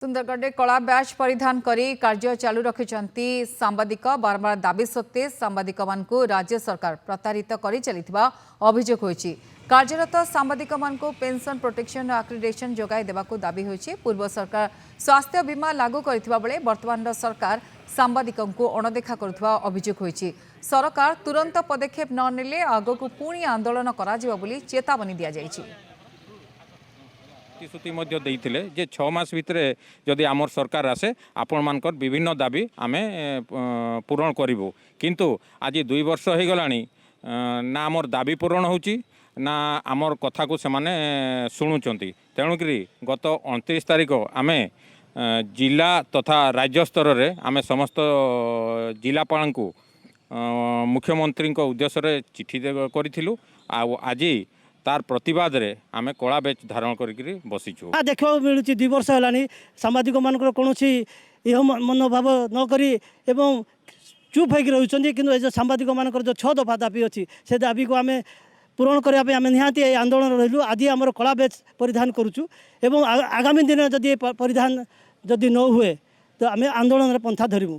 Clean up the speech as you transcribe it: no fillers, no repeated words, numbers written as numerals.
सुंदरगढ़ में कला बैच परिधान करी कार्य चालू रखिंट सांबादिक बारंबार दाबी सत्वे सांबादिक मानकु राज्य सरकार प्रतारित करी चलिथिबा अभियोग होईछि। कार्यरत सांबादिक मानकु पेंशन प्रोटेक्शन आक्रिडेशन जोगाई देबाकु दाबी होईछि। पूर्व सरकार स्वास्थ्य बीमा लागू करथिबा बेले वर्तमान सरकार सांबादिकंकु अणदेखा करुथिबा अभियोग होईछि। सरकार तुरंत पदक्षेप न नेले आगकु पुणी आंदोलन कराजिबा बोली चेतावनी दिया जाईछि। प्रतिश्रुति देइथिले जे 6 मास भितर जदि आमर सरकार आसे आपण मानकर विभिन्न दाबी आमे पूरण करिवु, किंतु आज 2 वर्ष हो गलानी ना आमर दाबी पूरण होची ना आमर कथा को सेमाने शुणुचंती। तेणुकरी गत 29 तारिख आमे जिला तथा राज्य स्तर रे आमे समस्त जिलापाल को मुख्यमंत्री उद्देश्य चिठी करिथिलु। आज तार प्रतिवाद रे आमे कला बेच धारण करी बसीचु। देखा मिलूँ 2 वर्ष है सांबादिक मान कौन यह मनोभाव नक चुप होकर रोचे कि सांबादिक मान जो 6 दफा दाबी अच्छी से दाबी को आम पूरण करने निहाती आंदोलन रही। आज आम कला बेच परिधान करुचु एवं आगामी दिन जदि परिधान जदि न हुए तो आम आंदोलन पंथा धरमु।